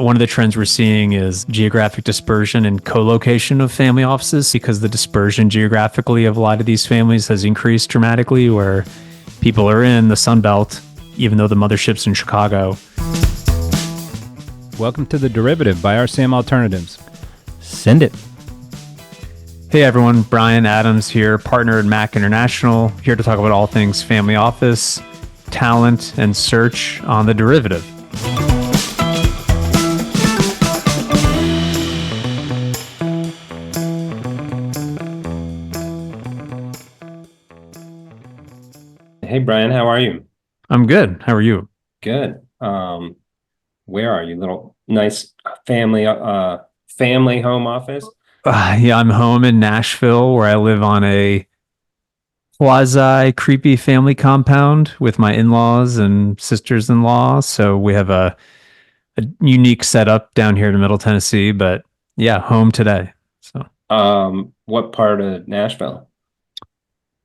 one of the trends we're seeing is geographic dispersion and co-location of family offices, because the dispersion geographically of a lot of these families has increased dramatically, where people are in the Sun Belt, even though the mothership's in Chicago. Welcome to The Derivative by RCM Alternatives. Send it. Hey everyone, Brian Adams here, partner at Mack International, here to talk about all things family office, talent, and search on The Derivative. Hey Brian, how are you? I'm good. How are you? Good. Where are you? Little nice family home office? Yeah, I'm home in Nashville, where I live on a quasi creepy family compound with my in-laws and sisters-in-law. So we have a unique setup down here in Middle Tennessee, but yeah, home today. So What part of Nashville?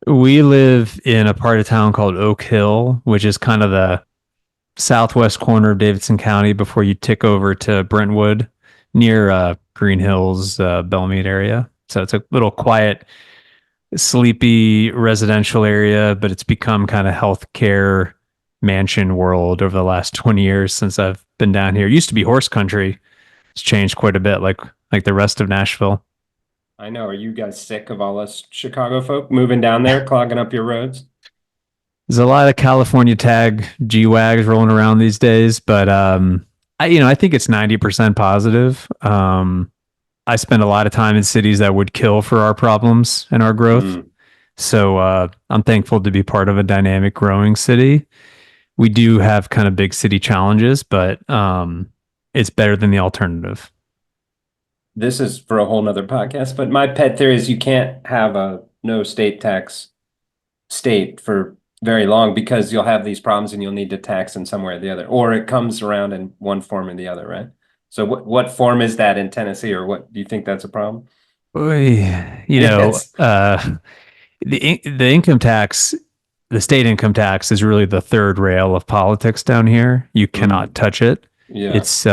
we live in a part of town called Oak Hill, which is kind of the southwest corner of Davidson County before you tick over to Brentwood, near Green Hills, Belmead area. So it's a little quiet, sleepy residential area, but it's become kind of healthcare mansion world over the last 20 years since I've been down here. It used to be horse country. It's changed quite a bit, like the rest of Nashville. I know. Are you guys sick of all us Chicago folk moving down there, clogging up your roads? There's a lot of California tag G-Wags rolling around these days, but I think it's 90% positive. I spend a lot of time in cities that would kill for our problems and our growth. So I'm thankful to be part of a dynamic growing city. We do have kind of big city challenges, but it's better than the alternative. This is for a whole nother podcast, but my pet theory is you can't have a no state tax state for very long, because you'll have these problems and you'll need to tax in some way or the other, or it comes around in one form or the other, right? So what form is that in Tennessee, or what do you think that's a problem? The income tax, the state income tax is really the third rail of politics down here. You cannot touch it. Yeah. It's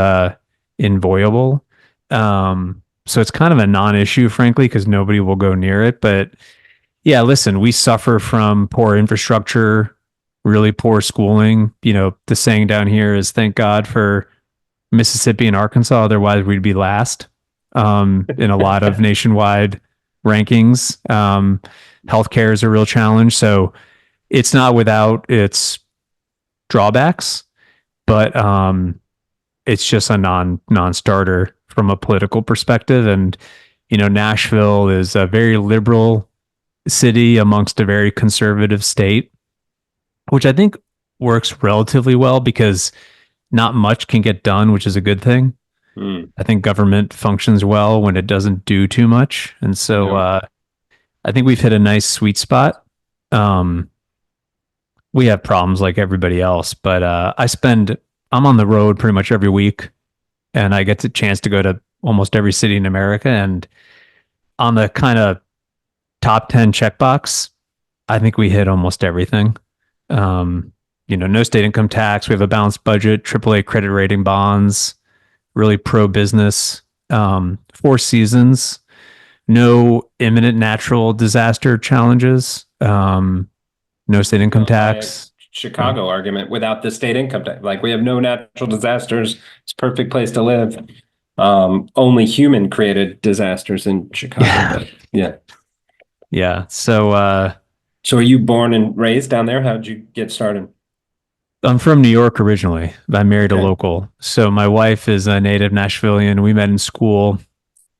inviolable. So it's kind of a non-issue, frankly, because nobody will go near it. But yeah, listen, we suffer from poor infrastructure, really poor schooling. The saying down here is thank God for Mississippi and Arkansas. Otherwise, we'd be last in a lot of nationwide rankings. Healthcare is a real challenge. So it's not without its drawbacks, but it's just a non-starter from a political perspective. And, Nashville is a very liberal city amongst a very conservative state, which I think works relatively well because not much can get done, which is a good thing. I think government functions well when it doesn't do too much. And so I think we've hit a nice sweet spot. We have problems like everybody else, but I'm on the road pretty much every week, and I get the chance to go to almost every city in America. And on the kind of top 10 checkbox, I think we hit almost everything. No state income tax. We have a balanced budget, AAA credit rating bonds, really pro-business, 4 seasons, no imminent natural disaster challenges, no state income tax. Chicago argument without the state income tax. Like, we have no natural disasters. It's a perfect place to live. Only human created disasters in Chicago. Yeah. But yeah. Yeah. So are you born and raised down there? How'd you get started? I'm from New York originally. I married a Okay. local. So my wife is a native Nashvilleian. We met in school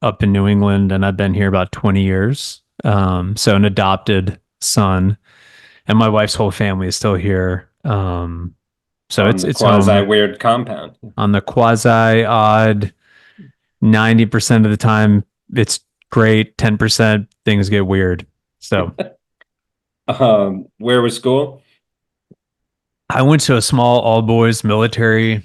up in New England, and I've been here about 20 years. So an adopted son, and my wife's whole family is still here. So it's quasi home. weird compound. On the quasi odd, 90% of the time it's great. 10% things get weird. So Where was school? I went to a small all boys military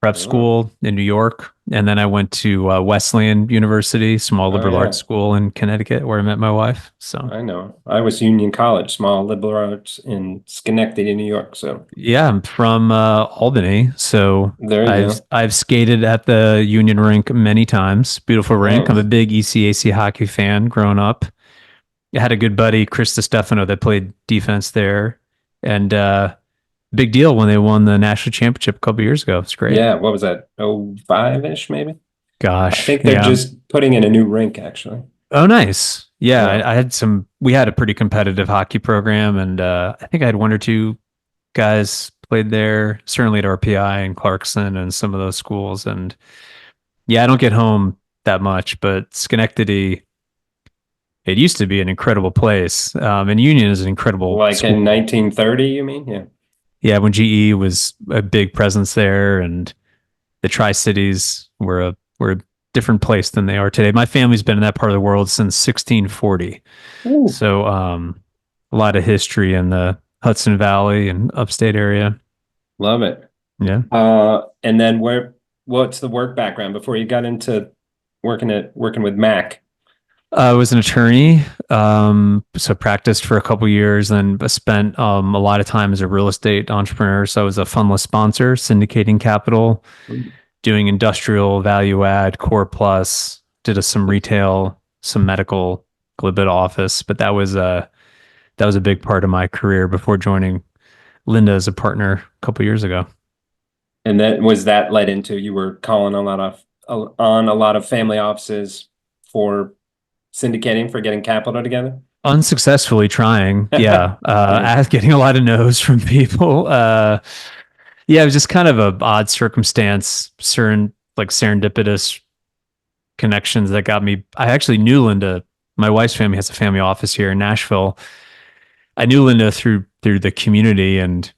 prep Oh, school in New York. And then I went to Wesleyan University, small oh liberal arts yeah, school in Connecticut, where I met my wife. So, I know. I was Union College, small liberal arts in Schenectady, New York. So yeah, I'm from Albany. So there you I've go. I've skated at the Union rink many times. Beautiful rink. I'm a Nice. big ECAC hockey fan growing up. I had a good buddy, Chris DiStefano, that played defense there. And big deal when they won the national championship a couple years ago. It's great. Yeah, what was that? Oh, five-ish maybe? I Gosh, think they're yeah. just putting in a new rink actually. Oh, nice. Yeah, Yeah. I had some. We had a pretty competitive hockey program, and I think I had one or two guys played there. Certainly at RPI and Clarkson and some of those schools. And yeah, I don't get home that much, but Schenectady, it used to be an incredible place, and Union is an incredible Like in school. 1930, you mean? Yeah. Yeah, when GE was a big presence there, and the Tri Cities were a different place than they are today. My family's been in that part of the world since 1640. Ooh, So a lot of history in the Hudson Valley and upstate area. love it. Yeah. And then what's the work background before you got into working with Mac? I was an attorney, so practiced for a couple years, and spent a lot of time as a real estate entrepreneur. So I was a fundless sponsor, syndicating capital, doing industrial value add, core plus, did some retail, some medical, a little bit of office, but that was a big part of my career before joining Linda as a partner a couple years ago. And then was that led into you were calling on a lot of family offices for syndicating for getting capital together? Unsuccessfully trying, yeah, Yeah. getting a lot of no's from people. Yeah, it was just kind of a odd circumstance, like serendipitous connections that got me. I actually knew Linda. My wife's family has a family office here in Nashville. I knew Linda through the community, and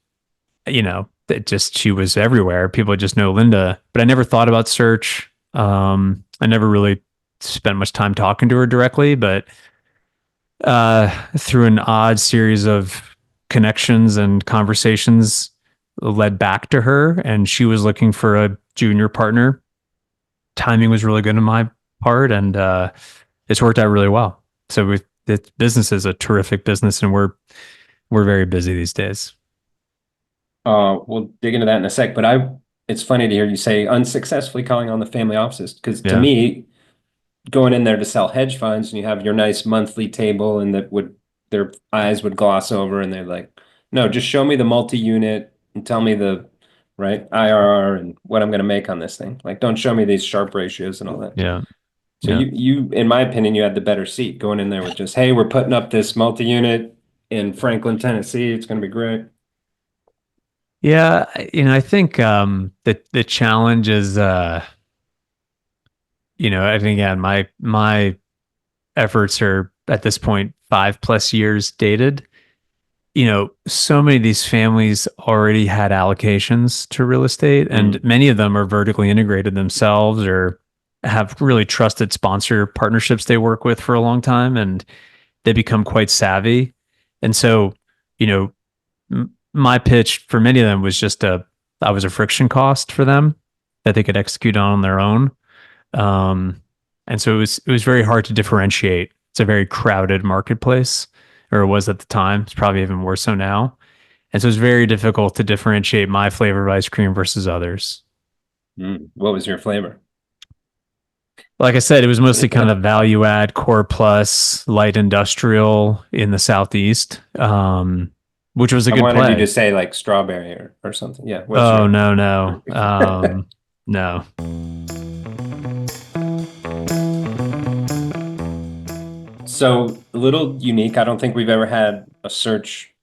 it just she was everywhere. People just know Linda, but I never thought about search. I never really spent much time talking to her directly, but through an odd series of connections and conversations led back to her, and she was looking for a junior partner. Timing was really good on my part, and it's worked out really well. So the business is a terrific business, and we're very busy these days. We'll dig into that in a sec, but it's funny to hear you say unsuccessfully calling on the family offices because to Yeah, me, going in there to sell hedge funds and you have your nice monthly table and that would their eyes would gloss over and they're like, no, just show me the multi-unit and tell me the right IRR and what I'm going to make on this thing. Like, don't show me these sharp ratios and all that. yeah, So yeah. in my opinion, you had the better seat going in there with just, hey, we're putting up this multi-unit in Franklin, Tennessee. It's going to be great. Yeah, I think the challenge is I think again my efforts are at this point 5+ years dated. So many of these families already had allocations to real estate, and Mm, many of them are vertically integrated themselves or have really trusted sponsor partnerships they work with for a long time, and they become quite savvy. And so, you know, my pitch for many of them was just I was a friction cost for them that they could execute on their own. Um, and so it was very hard to differentiate. It's a very crowded marketplace, or it was at the time. It's probably even more so now. And so it's very difficult to differentiate my flavor of ice cream versus others. mm. What was your flavor? Like I said, it was mostly kind of value add, core plus, light industrial in the southeast, which was a I good wanted you to play. say like strawberry or something. Yeah. What's Oh your no, no, no. So a little unique. I don't think we've ever had a search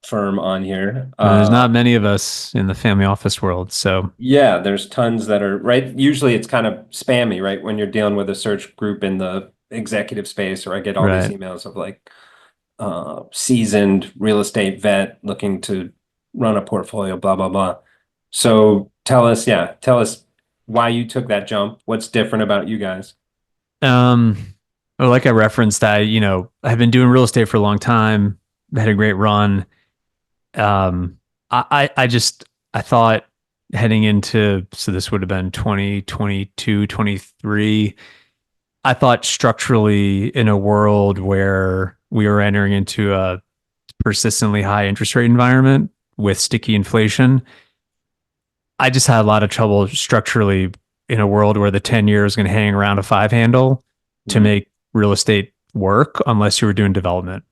firm on here. There's not many of us in the family office world, so Yeah, there's tons that are right. Usually it's kind of spammy, right? When you're dealing with a search group in the executive space, or I get all these right. emails of like seasoned real estate vet looking to run a portfolio, blah, blah, blah. So tell us why you took that jump. What's different about you guys? Um, well, like I referenced, I've been doing real estate for a long time. Had a great run. Um, I thought heading into, so this would have been 2022, 23. I thought structurally in a world where we were entering into a persistently high interest rate environment with sticky inflation, I just had a lot of trouble structurally in a world where the 10 year is going to hang around a five handle to Mm. make real estate work unless you were doing development.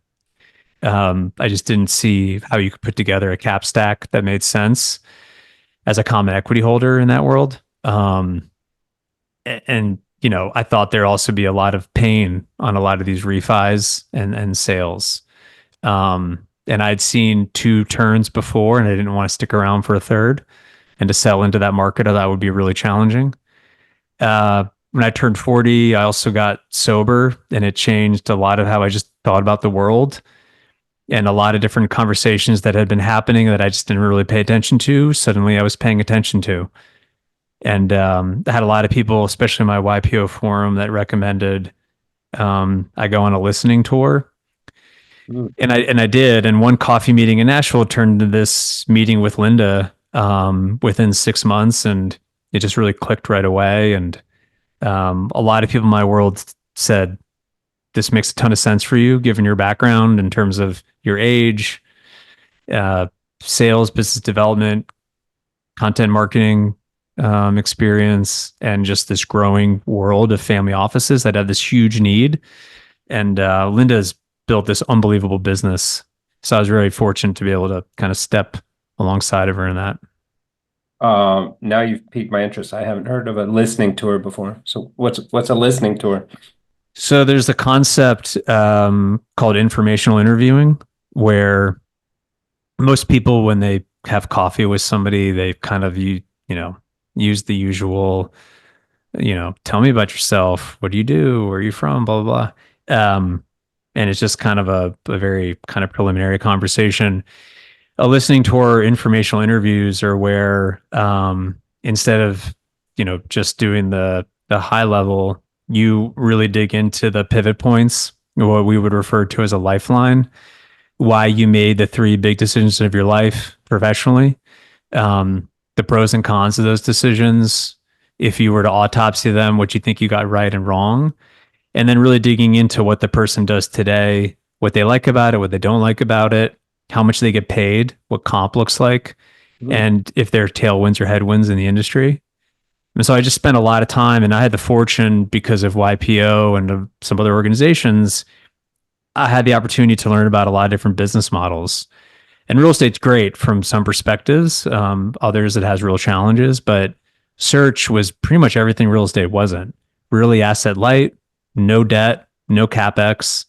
I just didn't see how you could put together a cap stack that made sense as a common equity holder in that world. And I thought there'd also be a lot of pain on a lot of these refis and sales. And I'd seen two turns before, and I didn't want to stick around for a third. And to sell into that market, I thought would be really challenging. When I turned 40, I also got sober, and it changed a lot of how I just thought about the world and a lot of different conversations that had been happening that I just didn't really pay attention to. Suddenly, I was paying attention to. And I had a lot of people, especially my YPO forum, that recommended I go on a listening tour. Mm. And I did. And one coffee meeting in Nashville turned into this meeting with Linda within 6 months, and it just really clicked right away. And a lot of people in my world said, "This makes a ton of sense for you, given your background in terms of your age, uh, sales, business development, content marketing." Experience and just this growing world of family offices that have this huge need. And Linda's built this unbelievable business. So I was very fortunate to be able to kind of step alongside of her in that. Now you've piqued my interest. I haven't heard of a listening tour before. So what's a listening tour? So there's a concept called informational interviewing where most people, when they have coffee with somebody, they kind of, use the usual, tell me about yourself. What do you do? Where are you from? Blah, blah, blah. And it's just kind of a very kind of preliminary conversation. A listening tour, informational interviews are where instead of, just doing the high level, you really dig into the pivot points, what we would refer to as a lifeline, why you made the three big decisions of your life professionally, the pros and cons of those decisions, if you were to autopsy them, what you think you got right and wrong, and then really digging into what the person does today, what they like about it, what they don't like about it, how much they get paid, what comp looks like, Mm. and if there are tailwinds or headwinds in the industry. And so I just spent a lot of time, and I had the fortune because of YPO and of some other organizations, I had the opportunity to learn about a lot of different business models. And real estate's great from some perspectives. Others, it has real challenges, but search was pretty much everything real estate wasn't. Really asset light, no debt, no capex,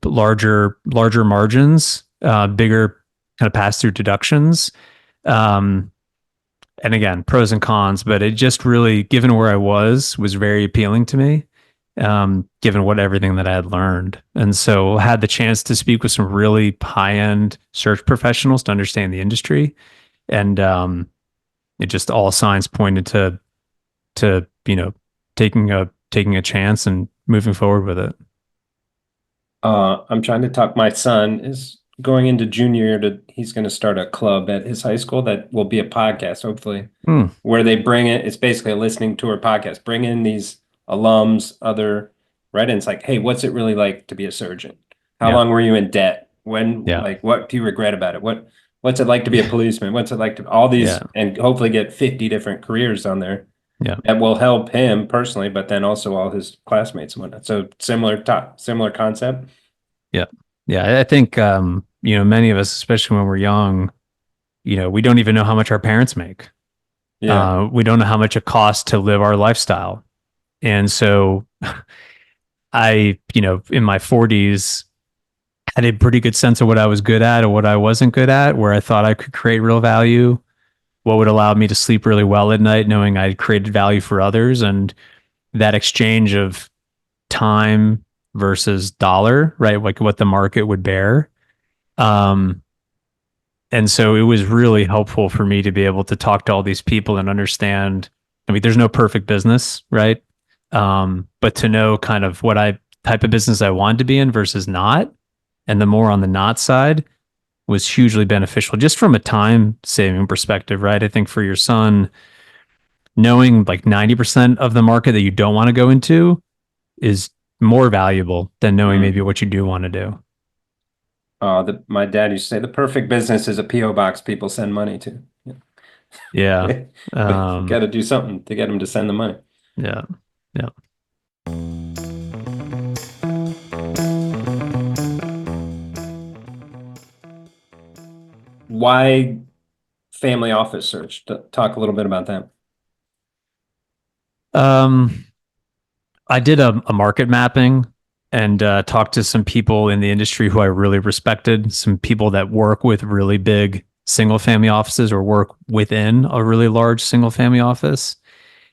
larger margins, bigger kind of pass through deductions. And again, pros and cons, but it just really, given where I was very appealing to me, given what everything that I had learned. And so had the chance to speak with some really high end search professionals to understand the industry. And it just all signs pointed to, taking a chance and moving forward with it. I'm trying to talk. My son is going into junior year he's going to start a club at his high school that will be a podcast, hopefully, Hmm. where they bring it. It's basically a listening tour podcast. Bring in these alums, other write-ins, like, hey, what's it really like to be a surgeon? How Yeah. long were you in debt? When, Yeah. like, what do you regret about it? What's it like to be a policeman? What's it like to all these, Yeah. and hopefully get 50 different careers on there Yeah. that will help him personally, but then also all his classmates and whatnot. So similar concept. Yeah. Yeah. I think, many of us, especially when we're young, we don't even know how much our parents make. Yeah. We don't know how much it costs to live our lifestyle. And so I, in my 40s, had a pretty good sense of what I was good at or what I wasn't good at, where I thought I could create real value, what would allow me to sleep really well at night, knowing I created value for others. And that exchange of time versus dollar, right? Like what the market would bear. Um, and so it was really helpful for me to be able to talk to all these people and understand. I mean, there's no perfect business, right? But to know kind of what type of business I wanted to be in versus not, and the more on the not side, was hugely beneficial just from a time saving perspective, right? I think for your son, knowing like 90% of the market that you don't want to go into is more valuable than knowing maybe Mm. what you do want to do. My dad used to say the perfect business is a PO box people send money to. Yeah. But you got Um, to do something to get them to send the money. yeah. Yeah. Why family office search? Talk a little bit about that. Um, I did a market mapping and talked to some people in the industry who I really respected, some people that work with really big single family offices or work within a really large single family office.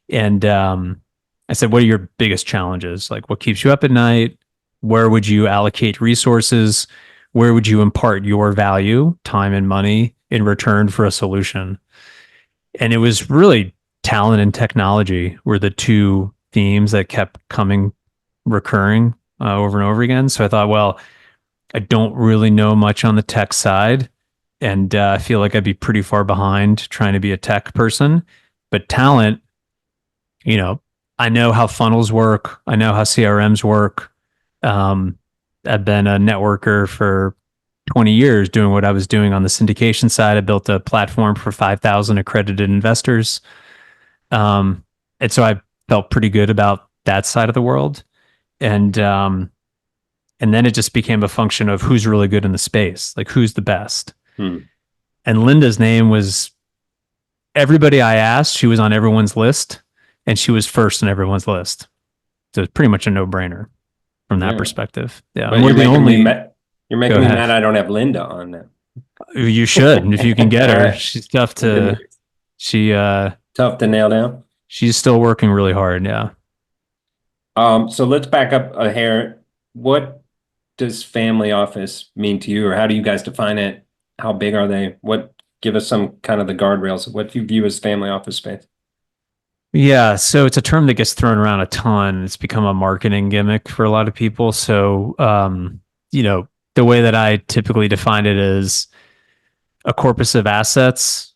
And I said, what are your biggest challenges? Like, what keeps you up at night? Where would you allocate resources? Where would you impart your value, time and money in return for a solution? And it was really talent and technology were the two themes that kept coming recurring over and over again. So I thought, well, I don't really know much on the tech side, and I feel like I'd be pretty far behind trying to be a tech person. But talent, you know, I know how funnels work. I know how CRMs work. Um, I've been a networker for 20 years doing what I was doing on the syndication side. I built a platform for 5,000 accredited investors. Um, and so I felt pretty good about that side of the world. And and then it just became a function of who's really good in the space, like who's the best. Hmm. And Linda's name was everybody I asked, she was on everyone's list, and she was first on everyone's list. So it's pretty much a no-brainer from that Yeah. perspective. Yeah, and But we're the only. you're Go making me ahead. mad I don't have Linda on there. You should, if you can All get her. right. She's tough We're gonna to. She tough to nail down. she's still working really hard. Yeah. So let's back up a hair. What does family office mean to you, or how do you guys define it? How big are they? Give us some kind of the guardrails of what you view as family office space. Yeah, so it's a term that gets thrown around a ton. It's become a marketing gimmick for a lot of people. So, the way that I typically define it is a corpus of assets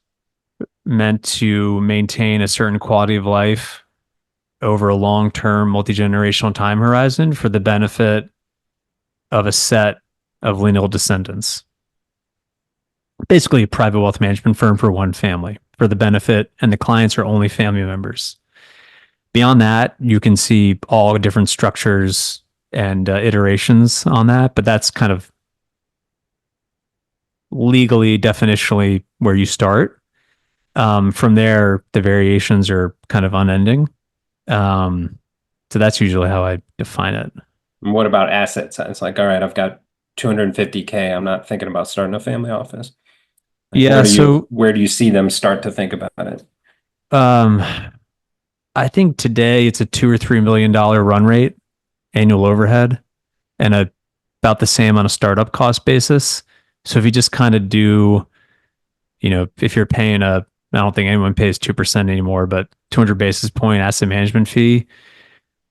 meant to maintain a certain quality of life over a long-term, multi-generational time horizon for the benefit of a set of lineal descendants. Basically, a private wealth management firm for one family for the benefit, and the clients are only family members. Beyond that, you can see all different structures and iterations on that, but that's kind of legally, definitionally where you start. From there, the variations are kind of unending. Um, so that's usually how I define it. And what about assets? It's like, all right, I've got 250K. I'm not thinking about starting a family office. Like, Yeah, so where do you see them start to think about it? um, I think today it's a $2 or $3 million run rate annual overhead, and about the same on a startup cost basis. So if you just kind of do, if you're paying I don't think anyone pays 2% anymore, but 200 basis point asset management fee,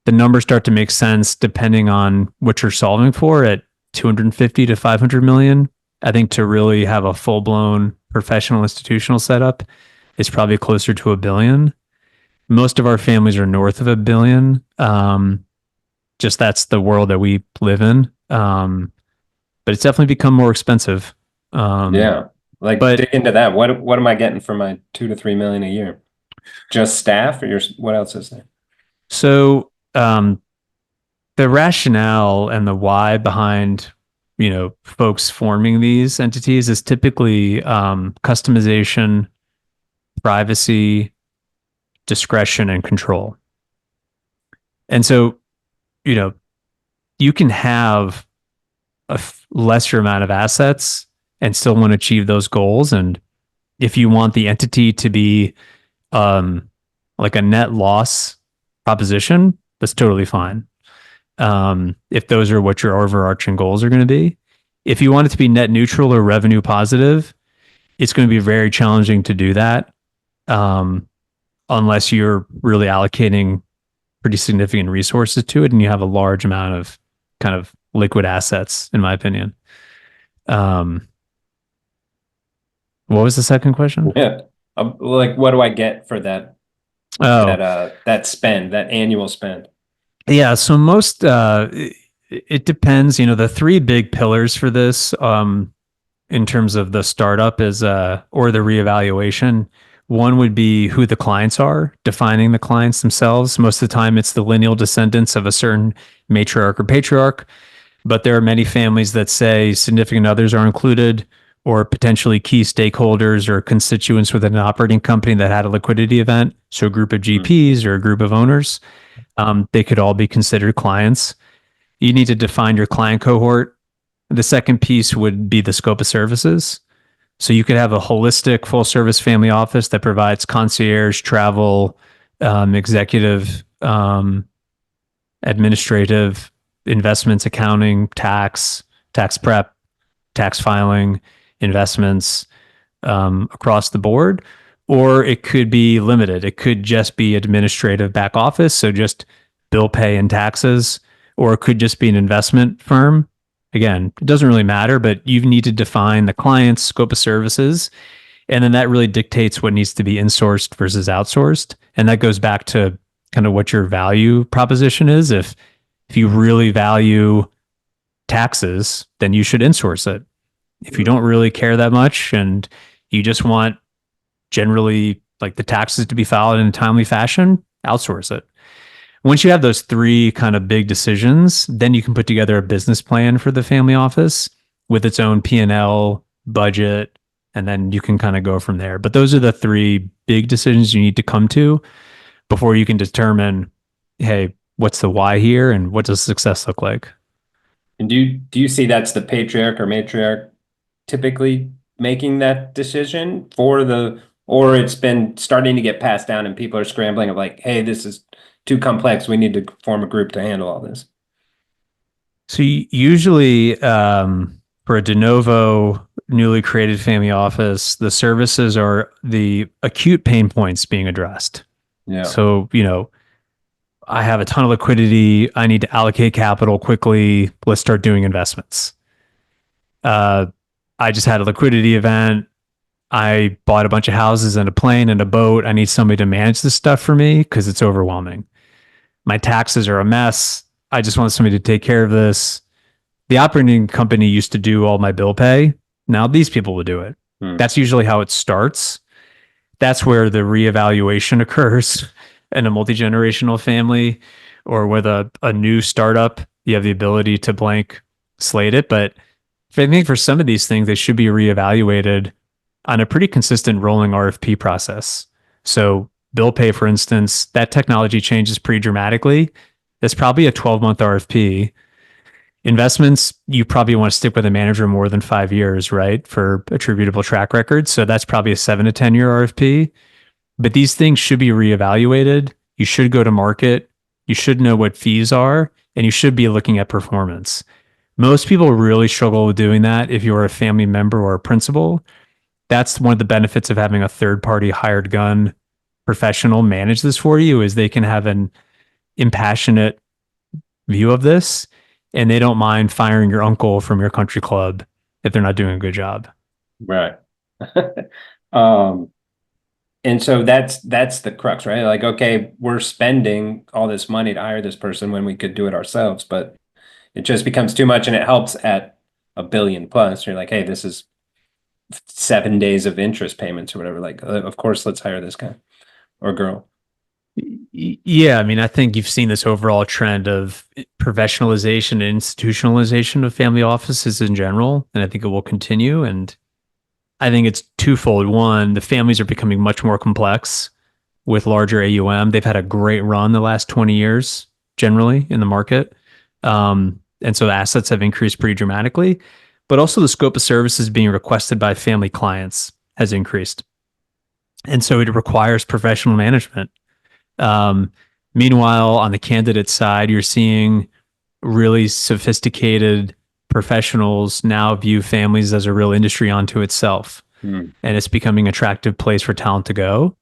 the numbers start to make sense depending on what you're solving for at 250 to 500 million. I think to really have a full blown professional institutional setup is probably closer to a billion. Most of our families are north of a billion. Just that's the world that we live in. But it's definitely become more expensive. Um, Yeah. Like but dig into that. What am I getting for my 2 to 3 million a year? Just staff or what else is there? so the rationale and the why behind, folks forming these entities is typically customization, privacy, discretion, and control. And so, you know, you can have lesser amount of assets and still want to achieve those goals. And if you want the entity to be um, like a net loss proposition, that's totally fine. If those are what your overarching goals are going to be. If you want it to be net neutral or revenue positive, it's going to be very challenging to do that um, unless you're really allocating pretty significant resources to it and you have a large amount of kind of liquid assets, in my opinion. Um, What was the second question? Yeah. Like, what do I get for Oh, that spend, that annual spend? yeah. So most, it depends. The three big pillars for this, in terms of the startup is, or the reevaluation. One would be who the clients are, defining the clients themselves. Most of the time, it's the lineal descendants of a certain matriarch or patriarch. But there are many families that say significant others are included, or potentially key stakeholders or constituents within an operating company that had a liquidity event. So a group of Hmm. GPs or a group of owners, they could all be considered clients. You need to define your client cohort. The second piece would be the scope of services. So you could have a holistic full service family office that provides concierge, travel, executive, administrative, investments, accounting, tax prep, tax filing, investments, across the board. Or it could be limited. It could just be administrative back office. So just bill pay and taxes, or it could just be an investment firm. Again, it doesn't really matter, but you need to define the client's scope of services. And then that really dictates what needs to be insourced versus outsourced. And that goes back to kind of what your value proposition is. If you really value taxes, then you should insource it. If you don't really care that much and you just want generally like the taxes to be filed in a timely fashion, outsource it. Once you have those three kind of big decisions, then you can put together a business plan for the family office with its own P&L budget, and then you can kind of go from there. But those are the three big decisions you need to come to before you can determine, hey, what's the why here and what does success look like? And do you see that's the patriarch or matriarch typically making that decision or it's been starting to get passed down and people are scrambling of like, hey, this is too complex. We need to form a group to handle all this. So usually, for a de novo, newly created family office, the services are the acute pain points being addressed. Yeah. So, I have a ton of liquidity. I need to allocate capital quickly. Let's start doing investments. Uh, I just had a liquidity event. I bought a bunch of houses and a plane and a boat. I need somebody to manage this stuff for me because it's overwhelming. My taxes are a mess. I just want somebody to take care of this. The operating company used to do all my bill pay. Now these people will do it. Hmm. That's usually how it starts. That's where the reevaluation occurs in a multi-generational family or with a new startup. You have the ability to blank slate it. But I think for some of these things, they should be reevaluated on a pretty consistent rolling RFP process. So bill pay, for instance, that technology changes pretty dramatically. It's probably a 12-month RFP. Investments, you probably want to stick with a manager more than 5 years, right? For attributable track record. So that's probably a 7 to 10 year RFP. But these things should be reevaluated. You should go to market. You should know what fees are, and you should be looking at performance. Most people really struggle with doing that if you're a family member or a principal. That's one of the benefits of having a third party hired gun professional manage this for you is they can have an impassionate view of this and they don't mind firing your uncle from your country club if they're not doing a good job. Right. Um, and so that's the crux, right? Like, okay, we're spending all this money to hire this person when we could do it ourselves, but it just becomes too much and it helps at a billion plus. You're like, hey, this is 7 days of interest payments or whatever. Like, of course, let's hire this guy or girl. Yeah, I mean, I think you've seen this overall trend of professionalization and institutionalization of family offices in general, and I think it will continue. And I think it's twofold. One, the families are becoming much more complex with larger AUM. They've had a great run the last 20 years, generally in the market. And so the assets have increased pretty dramatically, but also the scope of services being requested by family clients has increased. And so it requires professional management. Um, Meanwhile, on the candidate side, you're seeing really sophisticated professionals now view families as a real industry unto itself, Hmm. and it's becoming an attractive place for talent to go.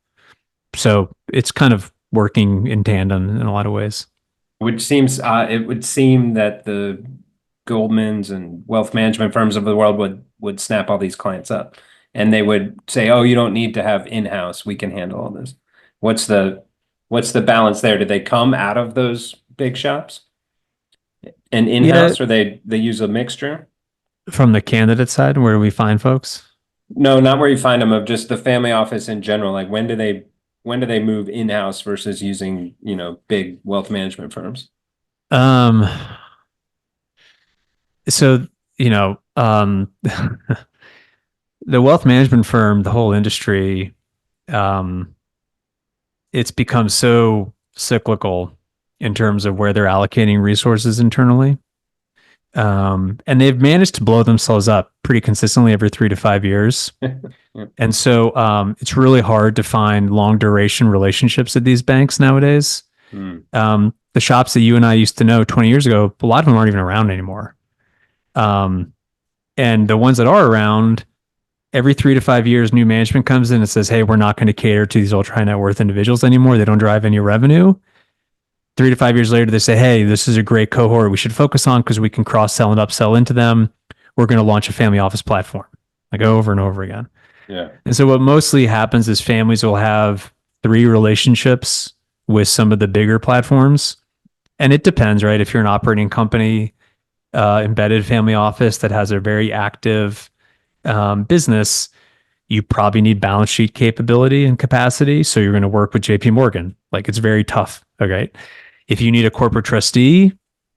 So it's kind of working in tandem in a lot of ways. Which seems it would seem that the Goldmans and wealth management firms of the world would snap all these clients up and they would say, "Oh, you don't need to have in-house. We can handle all this." What's the what's the balance there? Do they come out of those big shops and Yeah, in-house, or they use a mixture? from the candidate side, where do we find folks? No, not where you find them, of just the family office in general. Like when do they move in-house versus using, big wealth management firms? Um, so you know, the wealth management firm, the whole industry, um, it's become so cyclical in terms of where they're allocating resources internally. And they've managed to blow themselves up pretty consistently every 3 to 5 years. Yeah. And so it's really hard to find long duration relationships at these banks nowadays. Hmm. The shops that you and I used to know 20 years ago, a lot of them aren't even around anymore. Um, and the ones that are around, every 3 to 5 years, new management comes in and says, "Hey, we're not going to cater to these ultra high net worth individuals anymore. They don't drive any revenue." 3 to 5 years later, they say, "Hey, this is a great cohort we should focus on because we can cross sell and upsell into them. We're going to launch a family office platform," like over and over again. Yeah. And so what mostly happens is families will have three relationships with some of the bigger platforms. And it depends, right? If you're an operating company, embedded family office that has a very active business, you probably need balance sheet capability and capacity. So you're going to work with JP Morgan. Like it's very tough. Okay. If you need a corporate trustee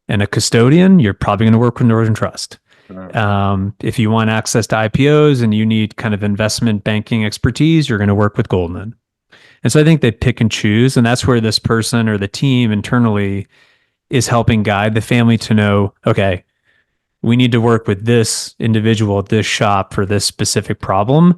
and a custodian, you're probably going to work with Northern Trust. If you want access to IPOs and you need kind of investment banking expertise, you're going to work with Goldman. And so I think they pick and choose. And that's where this person or the team internally is helping guide the family to know, okay, we need to work with this individual at this shop for this specific problem,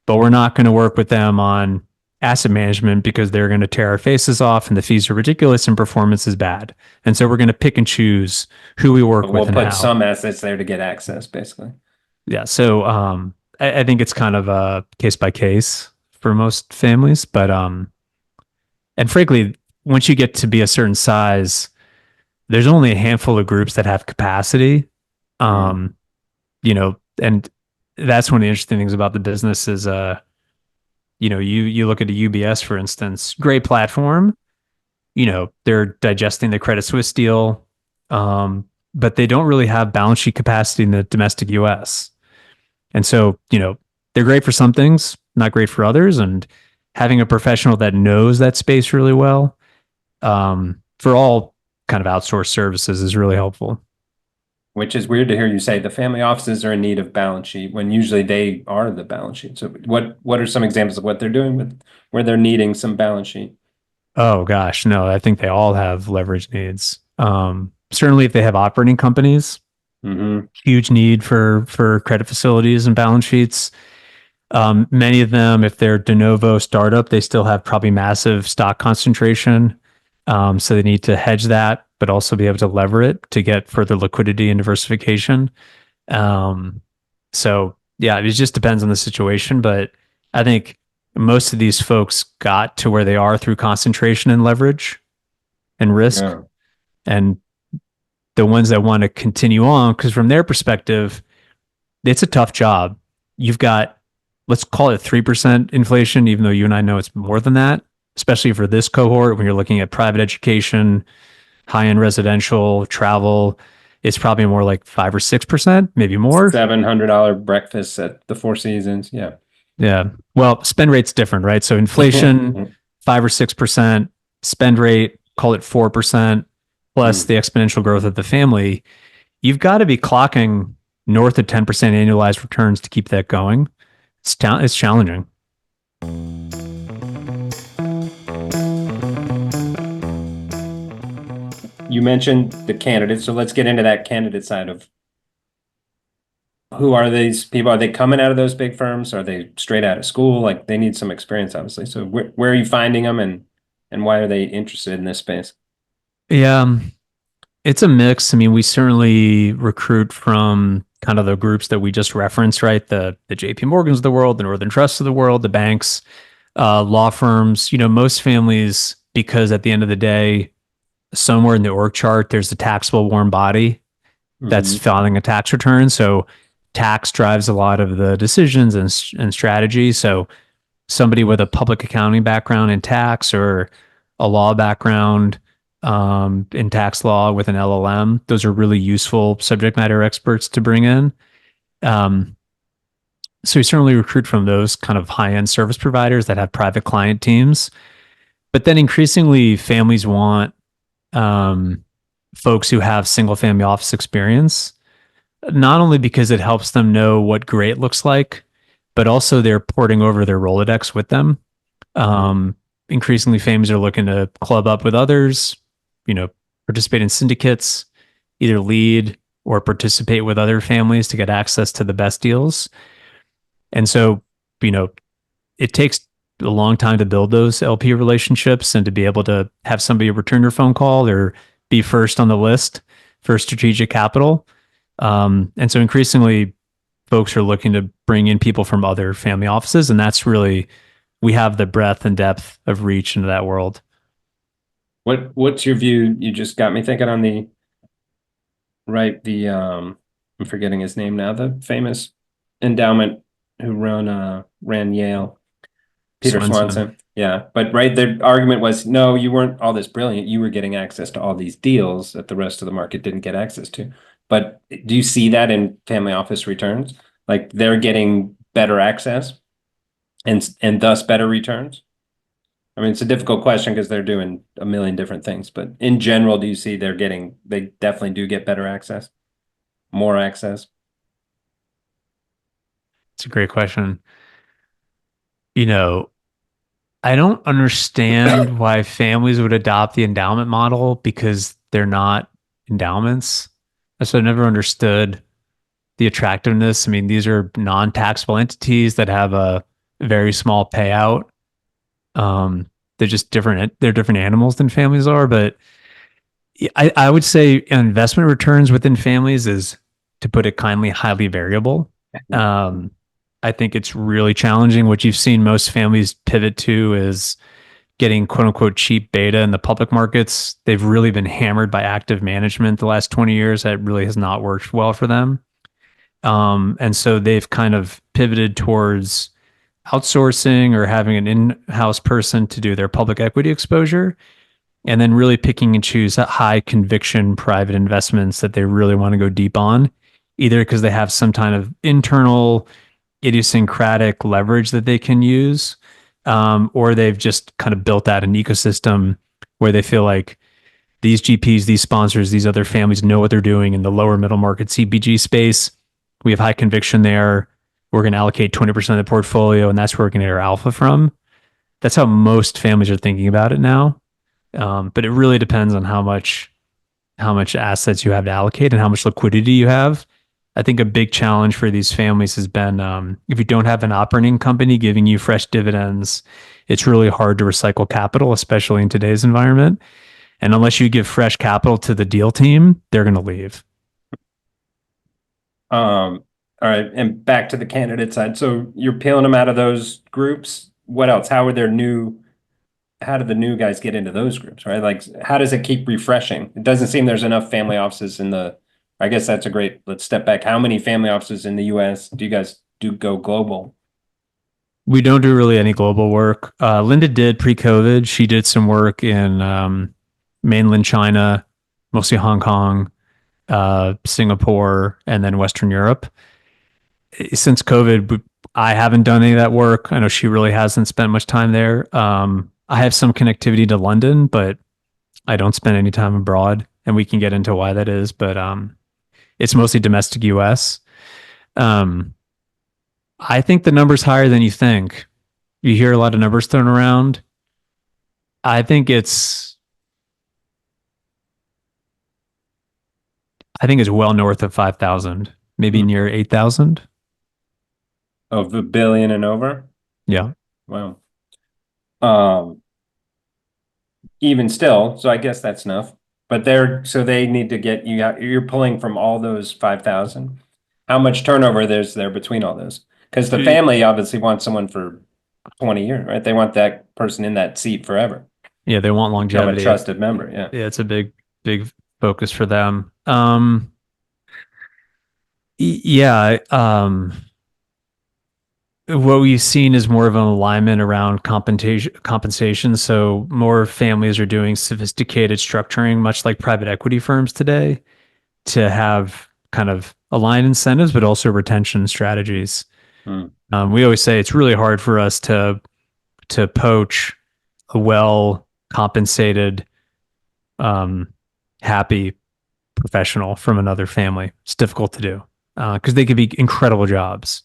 but we're not going to work with them on asset management because they're going to tear our faces off and the fees are ridiculous and performance is bad. And so we're going to pick and choose who we work But with we'll and put how. some assets there to get access, basically. Yeah. So I think it's kind of a case by case for most families, but and frankly, once you get to be a certain size, there's only a handful of groups that have capacity. Mm. Um, and that's one of the interesting things about the business is you look at a UBS, for instance, great platform, they're digesting the Credit Suisse deal, but they don't really have balance sheet capacity in the domestic US. And so, they're great for some things, not great for others. And having a professional that knows that space really well, for all kind of outsourced services is really helpful. Which is weird to hear you say the family offices are in need of balance sheet when usually they are the balance sheet. So what are some examples of what they're doing with where they're needing some balance sheet? Oh gosh, no, I think they all have leverage needs. Certainly if they have operating companies, Hmm. huge need for credit facilities and balance sheets. Many of them, if they're de novo startup, they still have probably massive stock concentration. So they need to hedge that, but also be able to lever it to get further liquidity and diversification. Um, so yeah, it just depends on the situation, but I think most of these folks got to where they are through concentration and leverage and risk. Yeah. And the ones that want to continue on, because from their perspective, it's a tough job. You've got, let's call it 3% inflation, even though you and I know it's more than that, especially for this cohort when you're looking at private education, high end residential, travel. It's probably more like 5 or 6%, maybe more. $700 breakfast at the Four Seasons. Yeah. Yeah. Well, spend rate's different, right? So inflation, 5 or 6%, spend rate, call it 4%, plus Mm. the exponential growth of the family. You've got to be clocking north of 10% annualized returns to keep that going. It's challenging. You mentioned the candidates, so let's get into that candidate side of who are these people? Are they coming out of those big firms? Are they straight out of school? Like they need some experience, obviously. So where are you finding them and why are they interested in this space? Yeah, it's a mix. I mean, we certainly recruit from kind of the groups that we just referenced, right? The JP Morgans of the world, the Northern Trusts of the world, the banks, law firms, most families, because at the end of the day, somewhere in the org chart, there's a taxable warm body that's Mhm. filing a tax return. So tax drives a lot of the decisions and strategy. So somebody with a public accounting background in tax or a law background in tax law with an LLM, those are really useful subject matter experts to bring in. Um, so we certainly recruit from those kind of high end service providers that have private client teams. But then increasingly, families want um, folks who have single family office experience, not only because it helps them know what great looks like, but also they're porting over their Rolodex with them. Um, Increasingly, families are looking to club up with others, you know, participate in syndicates, either lead or participate with other families to get access to the best deals. And so, you know, it takes a long time to build those LP relationships and to be able to have somebody return your phone call or be first on the list for strategic capital. And so increasingly, folks are looking to bring in people from other family offices. And that's really, we have the breadth and depth of reach into that world. What's your view? You just got me thinking on the right, I'm forgetting his name now, the famous endowment who ran Yale, Peter Swenson. Swanson. Yeah. But right, the argument was no, you weren't all this brilliant. You were getting access to all these deals that the rest of the market didn't get access to. But do you see that in family office returns? Like they're getting better access and thus better returns? I mean, it's a difficult question because they're doing a million different things, but in general, do you see they definitely do get better access, more access? It's a great question. You know, I don't understand why families would adopt the endowment model because they're not endowments. So I never understood the attractiveness. I mean, these are non-taxable entities that have a very small payout. Um, they're just different. They're different animals than families are. But I would say investment returns within families is, to put it kindly, highly variable. Um, I think it's really challenging. What you've seen most families pivot to is getting quote unquote cheap beta in the public markets. They've really been hammered by active management the last 20 years. That really has not worked well for them. And so they've kind of pivoted towards outsourcing or having an in-house person to do their public equity exposure, and then really picking and choose high conviction private investments that they really want to go deep on, either because they have some kind of internal idiosyncratic leverage that they can use, or they've just kind of built out an ecosystem where they feel like these GPs, these sponsors, these other families know what they're doing in the lower middle market CPG space. We have high conviction there. We're going to allocate 20% of the portfolio, and that's where we're going to get our alpha from. That's how most families are thinking about it now. But it really depends on how much assets you have to allocate and how much liquidity you have. I think a big challenge for these families has been if you don't have an operating company giving you fresh dividends, it's really hard to recycle capital, especially in today's environment. And unless you give fresh capital to the deal team, they're going to leave. All right, and back to the candidate side. So you're peeling them out of those groups. What else? How do the new guys get into those groups, right? Like, how does it keep refreshing? It doesn't seem there's enough family offices I guess that's a great, let's step back. How many family offices in the US do you guys do go global? We don't do really any global work. Linda did pre-COVID. She did some work in mainland China, mostly Hong Kong, Singapore, and then Western Europe. Since COVID, I haven't done any of that work. I know she really hasn't spent much time there. I have some connectivity to London, but I don't spend any time abroad, and we can get into why that is. But it's mostly domestic US. Um, I think the number's higher than you think. You hear a lot of numbers thrown around. I think it's I think it's well north of 5,000, maybe Hmm. near 8,000. Of a billion and over? Yeah. Wow. Um, Even still, so I guess that's enough. But so they need to get you out, you're pulling from all those 5,000. How much turnover there's there between all those? Because the family obviously wants someone for 20 years, right? They want that person in that seat forever. Yeah, they want Become a longevity. trusted member. Yeah. Yeah, it's a big focus for them. Yeah. What we've seen is more of an alignment around compensation. So more families are doing sophisticated structuring, much like private equity firms today, to have kind of aligned incentives, but also retention strategies. Hmm. We always say it's really hard for us to poach a well compensated, um, happy professional from another family. It's difficult to do because they could be incredible jobs.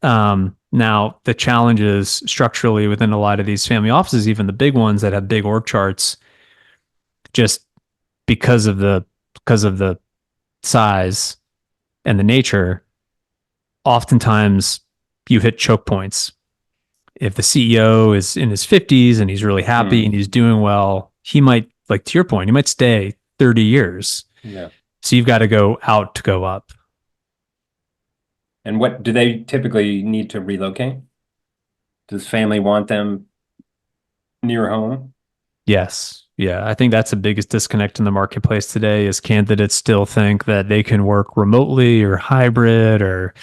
Now, the challenge is structurally within a lot of these family offices, even the big ones that have big org charts, just because of the size and the nature, oftentimes you hit choke points. If the CEO is in his 50s and he's really happy Hmm. and he's doing well, he might, like to your point, he might stay 30 years. Yeah. So you've got to go out to go up. And what do they typically need to relocate? Does family want them near home? Yes. Yeah. I think that's the biggest disconnect in the marketplace today is candidates still think that they can work remotely or hybrid or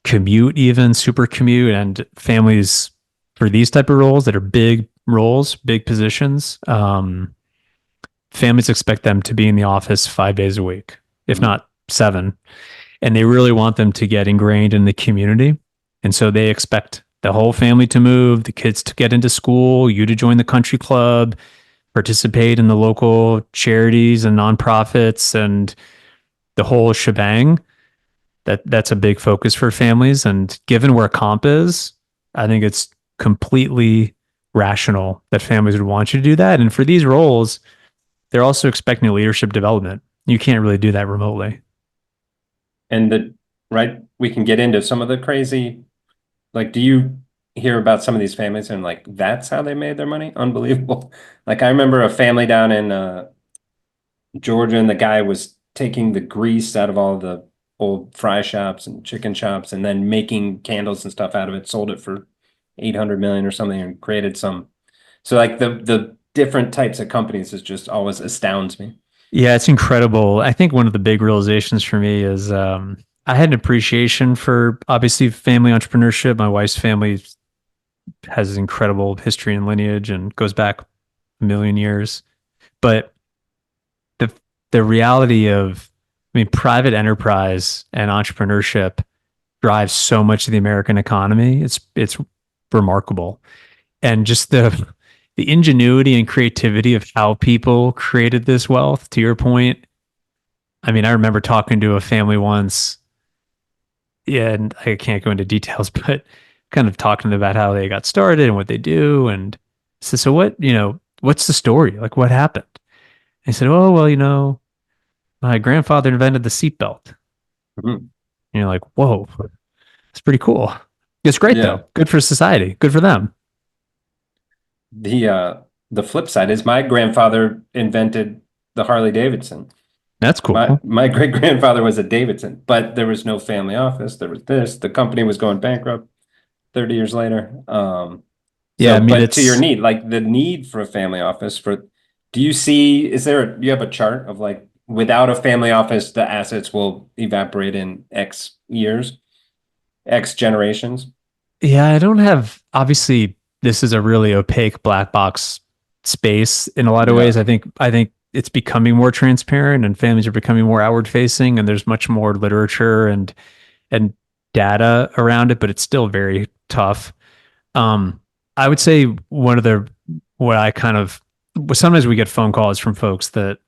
commute, even super commute. And families for these type of roles that are big roles, big positions, families expect them to be in the office 5 days a week, if Hmm. not seven. And they really want them to get ingrained in the community. And so they expect the whole family to move, the kids to get into school, you to join the country club, participate in the local charities and nonprofits and the whole shebang. That's a big focus for families. And given where comp is, I think it's completely rational that families would want you to do that. And for these roles, they're also expecting leadership development. You can't really do that remotely. And right, we can get into some of the crazy, like, do you hear about some of these families and like that's how they made their money? Unbelievable. Like I remember a family down in Georgia, and the guy was taking the grease out of all the old fry shops and chicken shops and then making candles and stuff out of it, sold it for 800 million or something and created some. So like the different types of companies is just always astounds me. Yeah, it's incredible. I think one of the big realizations for me is I had an appreciation for obviously family entrepreneurship. My wife's family has incredible history and lineage and goes back a million years. But the the reality of, I mean, private enterprise and entrepreneurship drives so much of the American economy. It's remarkable. And just the ingenuity and creativity of how people created this wealth, to your point. I mean, I remember talking to a family once, yeah, and I can't go into details, but kind of talking about how they got started and what they do. And so what, what's the story? Like what happened? And I said, oh, well, my grandfather invented the seatbelt. And Mhm. you're like, whoa, it's pretty cool. It's great though. Yeah. Good for society. Good for them. The flip side is my grandfather invented the Harley Davidson. That's My cool. my great grandfather was a Davidson, but there was no family office. There was this. The company was going bankrupt 30 years later. Yeah. So, I mean, but to your it's, need, like the need for a family office for, do you see, do you have a chart of like without a family office, the assets will evaporate in X years, X generations? yeah, I don't have, obviously, this is a really opaque black box space in a lot of ways. Yeah. I think it's becoming more transparent and families are becoming more outward facing and there's much more literature and data around it, but it's still very tough. Um, I would say one of the what I kind of sometimes we get phone calls from folks that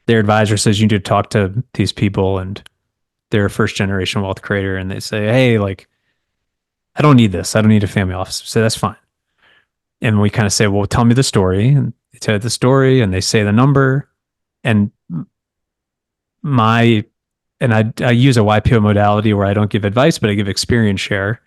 their advisor says you need to talk to these people and they're a first generation wealth creator and they say, hey, like I don't need this. I don't need a family office. So that's fine. And we kind of say, well, tell me the story. And they tell the story and they say the number. And my and I use a YPO modality where I don't give advice, but I give experience share.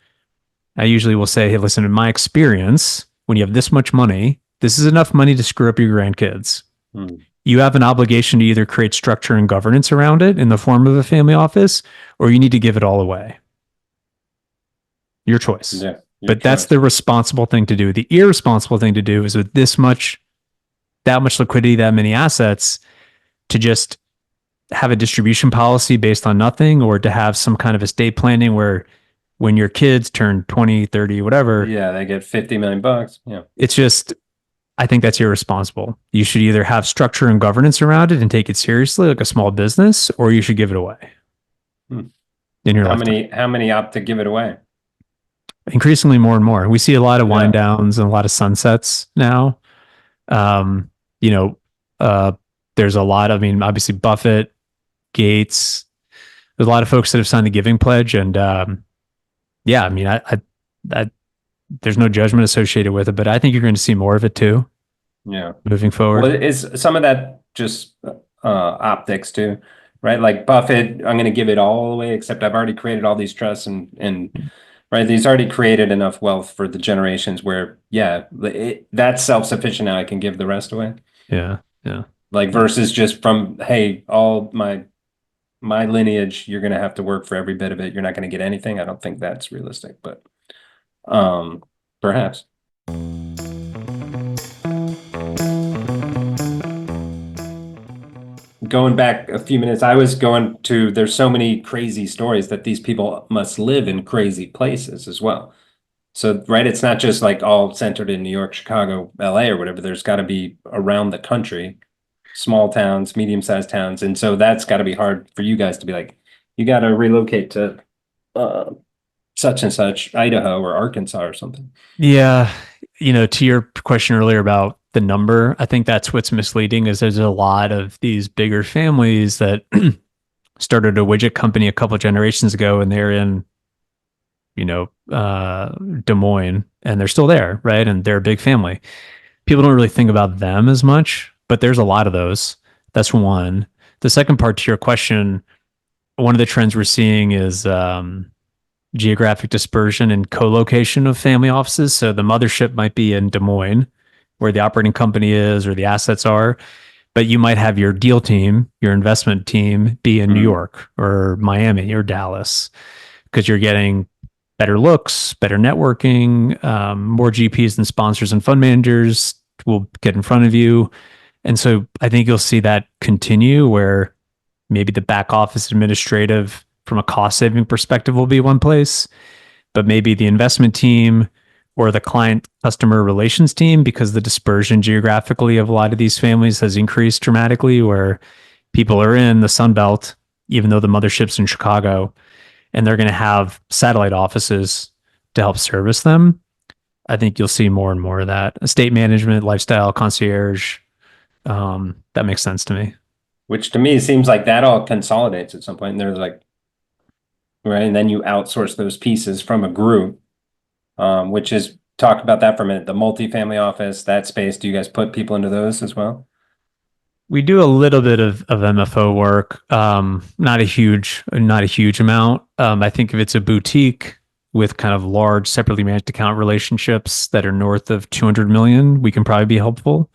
I usually will say, hey, listen, in my experience, when you have this much money, this is enough money to screw up your grandkids. Hmm. You have an obligation to either create structure and governance around it in the form of a family office, or you need to give it all away. Your choice. Yeah. Your But that's choice. the responsible thing to do. The irresponsible thing to do is with that much liquidity, that many assets, to just have a distribution policy based on nothing, or to have some kind of estate planning where when your kids turn 20, 30, whatever, Yeah, they get 50 million bucks. Yeah. it's just, I think that's irresponsible. You should either have structure and governance around it and take it seriously like a small business, or you should give it away Hmm. in your How lifetime. many opt to give it away? Increasingly more and more. We see a lot of wind Yeah. downs and a lot of sunsets now. Um, you know, uh, there's a lot, I mean, obviously Buffett, Gates, there's a lot of folks that have signed the giving pledge. And yeah, I mean, I there's no judgment associated with it, but I think you're going to see more of it too Yeah. moving Well, forward. is some of that just optics too, right? Like Buffett, I'm going to give it all away, except I've already created all these trusts and right, he's already created enough wealth for the generations where, yeah, that's self-sufficient now. I can give the rest away. Yeah. Yeah. Like versus just from, hey, all my lineage, you're going to have to work for every bit of it. You're not going to get anything. I don't think that's realistic, but perhaps. Going back a few minutes, I was going to, there's so many crazy stories that these people must live in crazy places as well. So, right, it's not just like all centered in New York, Chicago, LA, or whatever. There's got to be around the country, small towns, medium-sized towns. And so that's got to be hard for you guys to be like, you got to relocate to uh, such and such, Idaho or Arkansas or something. Yeah. To your question earlier about the number, I think that's what's misleading is there's a lot of these bigger families that started a widget company a couple of generations ago and they're in, Des Moines and they're still there, right? And they're a big family. People don't really think about them as much, but there's a lot of those. That's one. The second part to your question, one of the trends we're seeing is geographic dispersion and co-location of family offices. So the mothership might be in Des Moines, where the operating company is or the assets are, but you might have your deal team, your investment team be in New York or Miami or Dallas because you're getting better looks, better networking, more GPs and sponsors and fund managers will get in front of you. And so I think you'll see that continue where maybe the back office administrative from a cost saving perspective will be one place, but maybe the investment team or the client customer relations team, because the dispersion geographically of a lot of these families has increased dramatically, where people are in the Sun Belt, even though the mothership's in Chicago, and they're going to have satellite offices to help service them. I think you'll see more and more of that. Estate management, lifestyle, concierge. That makes sense to me. Which to me seems like that all consolidates at some point. And there's like, right, and then you outsource those pieces from a group, which is talk about that for a minute. The multifamily office, that space. Do you guys put people into those as well? We do a little bit of MFO work, not a huge amount. I think if it's a boutique with kind of large separately managed account relationships that are north of 200 million, we can probably be helpful.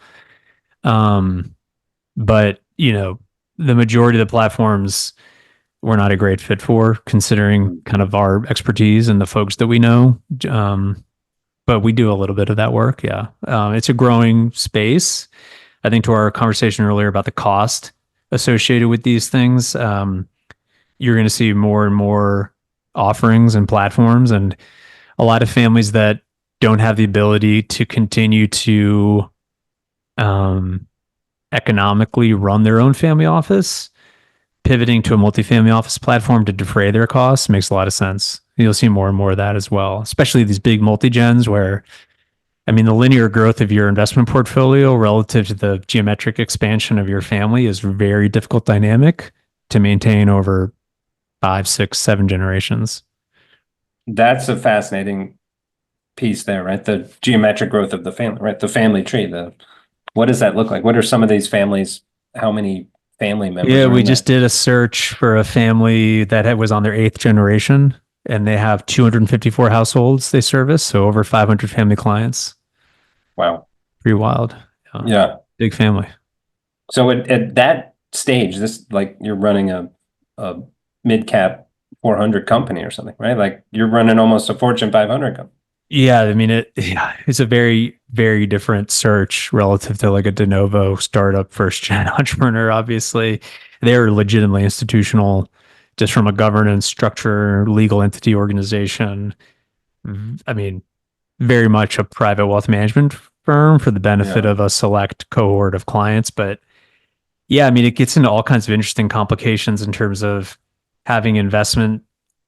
But the majority of the platforms we're not a great fit for, considering kind of our expertise and the folks that we know. But we do a little bit of that work. Yeah, it's a growing space. I think to our conversation earlier about the cost associated with these things, you're going to see more and more offerings and platforms, and a lot of families that don't have the ability to continue to economically run their own family office, pivoting to a multifamily office platform to defray their costs makes a lot of sense. You'll see more and more of that as well, especially these big multi-gens where, I mean, the linear growth of your investment portfolio relative to the geometric expansion of your family is very difficult dynamic to maintain over 5, 6, 7 generations. That's a fascinating piece there, right? The geometric growth of the family, right? The family tree. What does that look like? What are some of these families? How many family members Yeah, are we in just that? did a search for a family that was on their 8th generation, and they have 254 households they service, so over 500 family clients. Wow. Pretty wild. Yeah. Yeah. Big family. So at that stage, this like you're running a mid cap 400 company or something, right? Like you're running almost a Fortune 500 company. Yeah, I mean it's a very, very different search relative to like a de novo startup first gen entrepreneur, obviously. they're legitimately institutional, just from a governance structure, legal entity organization. I mean, very much a private wealth management firm for the benefit Yeah. of a select cohort of clients. But yeah, I mean, it gets into all kinds of interesting complications in terms of having investment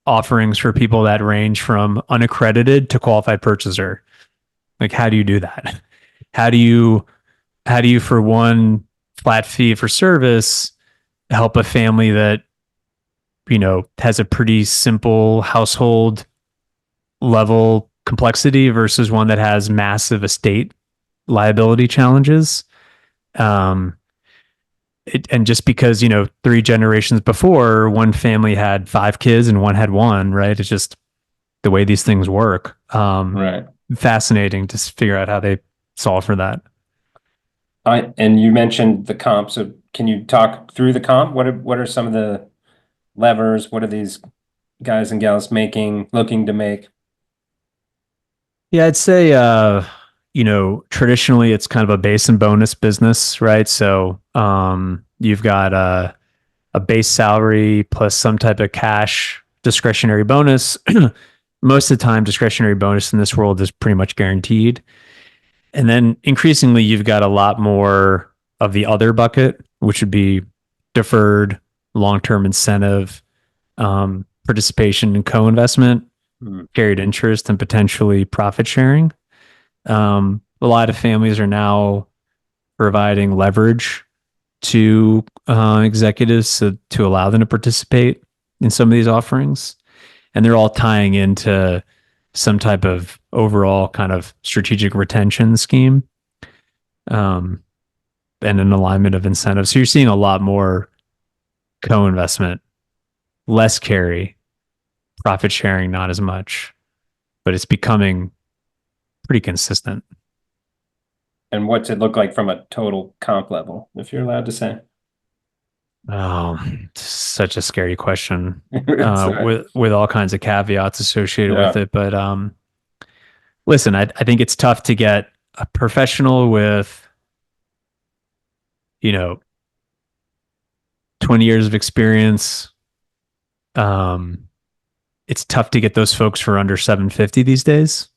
offerings for people that range from unaccredited to qualified purchaser. Like, how do you do that? How do you, for one flat fee for service, help a family that, has a pretty simple household level complexity versus one that has massive estate liability challenges? Um, and just because, three generations before, one family had five kids and one had one, right? It's just the way these things work. Right. Fascinating to figure out how they solve for that. And you mentioned the comp. So can you talk through the comp? What are some of the levers? What are these guys and gals looking to make? Yeah, I'd say, traditionally it's kind of a base and bonus business, right? So, you've got a base salary plus some type of cash discretionary bonus. Most of the time, discretionary bonus in this world is pretty much guaranteed. And then increasingly, you've got a lot more of the other bucket, which would be deferred long term incentive, participation in co investment, Hmm. carried interest, and potentially profit sharing. A lot of families are now providing leverage to executives to allow them to participate in some of these offerings. And they're all tying into some type of overall kind of strategic retention scheme, um, and an alignment of incentives. So you're seeing a lot more co-investment, less carry, profit sharing, not as much, but it's becoming pretty consistent. And what's it look like from a total comp level, if you're allowed to say? Oh, such a scary question, It's, with all kinds of caveats associated with yeah. it. But listen, I think it's tough to get a professional with, you know 20 years of experience. Um, it's tough to get those folks for under 750 these days.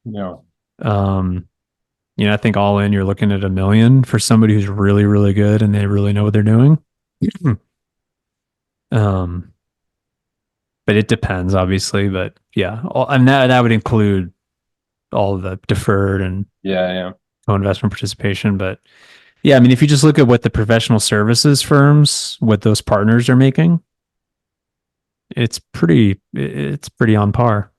Yeah. Um, I think all in, you're looking at 1 million for somebody who's really, really good and they really know what they're doing. um, but it depends, obviously. But yeah, and that would include all of the deferred and Yeah. Yeah. co-investment participation. But yeah, I mean, if you just look at what the professional services firms, what those partners are making, it's pretty on par.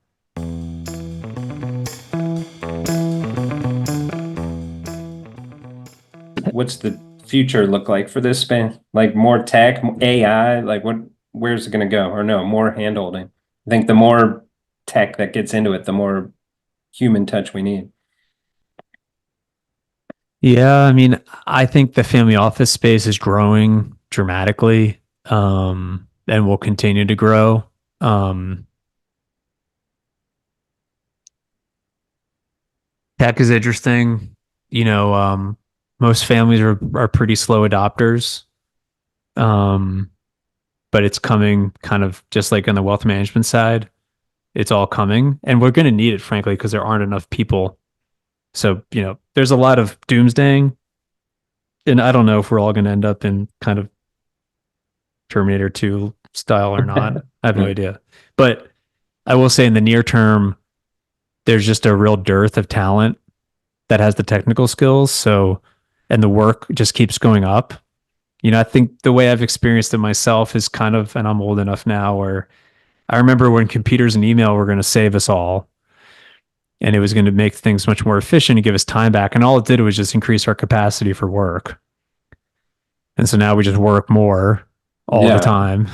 What's the future look like for this span? Like more tech, AI, like where's it going to go? Or no, more hand holding. I think the more tech that gets into it, the more human touch we need. Yeah, I mean, I think the family office space is growing dramatically, and will continue to grow. Tech is interesting. Most families are pretty slow adopters, um, but it's coming kind of just like on the wealth management side. It's all coming, and we're going to need it, frankly, because there aren't enough people. So, there's a lot of doomsdaying, and I don't know if we're all going to end up in kind of Terminator 2 style or not. I have no idea. But I will say in the near term, there's just a real dearth of talent that has the technical skills. So, and the work just keeps going up. I think the way I've experienced it myself is kind of, and I'm old enough now where I remember when computers and email were going to save us all and it was going to make things much more efficient and give us time back. And all it did was just increase our capacity for work. And so now we just work more all the Yeah. time.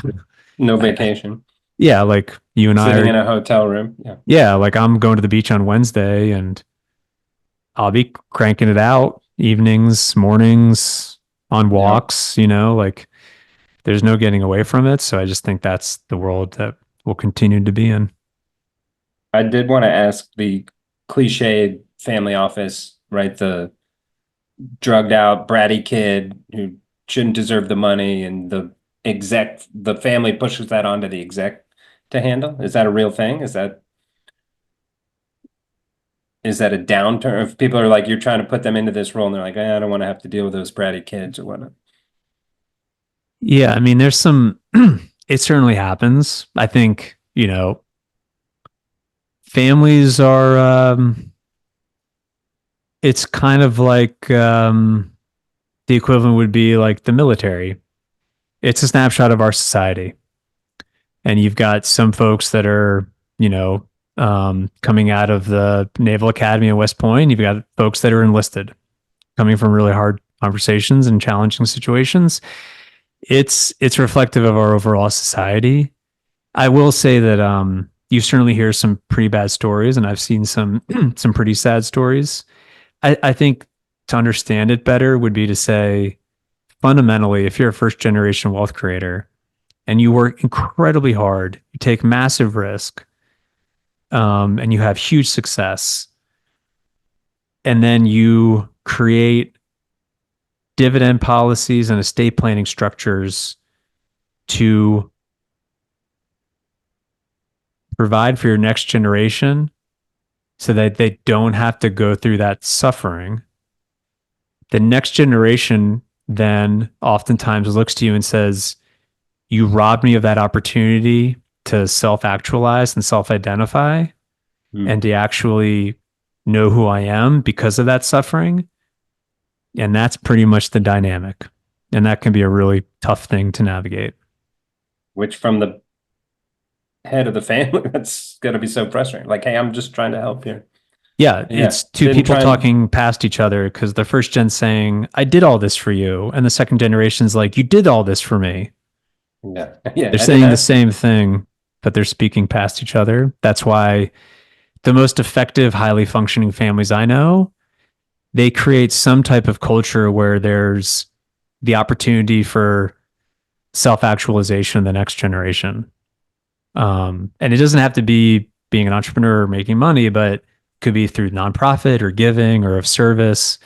No vacation. Yeah, like you and I Sitting in are, a hotel room. Yeah. yeah, like I'm going to the beach on Wednesday and I'll be cranking it out evenings, mornings, on Yeah. walks, like there's no getting away from it. So I just think that's the world that we'll continue to be in. I did want to ask the cliched family office, right? The drugged out, bratty kid who shouldn't deserve the money, and the family pushes that onto the exec to handle? Is that a real thing? Is that a downturn? If people are like, you're trying to put them into this role and they're like, I don't want to have to deal with those bratty kids or whatnot. Yeah, I mean, there's some, it certainly happens. I think, families are, it's kind of like the equivalent would be like the military. It's a snapshot of our society. And you've got some folks that are, coming out of the Naval Academy at West Point. You've got folks that are enlisted, coming from really hard conversations and challenging situations. It's reflective of our overall society. I will say that you certainly hear some pretty bad stories, and I've seen some some pretty sad stories. I think to understand it better would be to say, fundamentally, if you're a first generation wealth creator and you work incredibly hard, you take massive risk, and you have huge success, and then you create dividend policies and estate planning structures to provide for your next generation so that they don't have to go through that suffering. The next generation then oftentimes looks to you and says, you robbed me of that opportunity to self actualize and self identify and to actually know who I am because of that suffering. And that's pretty much the dynamic. And that can be a really tough thing to navigate. Which from the head of the family, that's got to be so frustrating. Like, hey, I'm just trying to help here. Yeah, Yeah. it's two Didn't people try and- talking past each other because the first gen's saying, I did all this for you. And the second generation's like, you did all this for me. Yeah. Yeah. They're I saying didn't the ask- same thing, but they're speaking past each other. That's why the most effective, highly functioning families I know, they create some type of culture where there's the opportunity for self actualization in the next generation. And it doesn't have to be being an entrepreneur or making money, but it could be through nonprofit or giving or of service.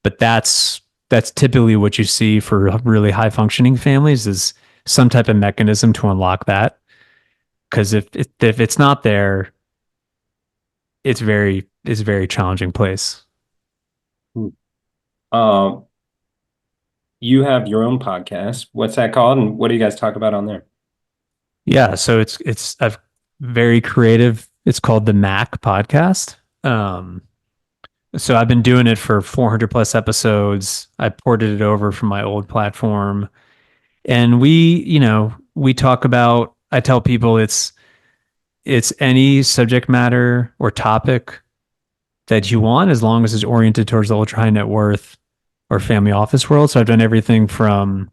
But that's typically what you see for really high functioning families is some type of mechanism to unlock that. Because if it's not there, it's a very challenging place. Um, you have your own podcast. What's that called? And what do you guys talk about on there? Yeah, so it's a very creative. It's called the Mack podcast. So I've been doing it for 400 plus episodes. I ported it over from my old platform, and we talk about. I tell people it's any subject matter or topic that you want, as long as it's oriented towards the ultra high net worth or family office world. So I've done everything from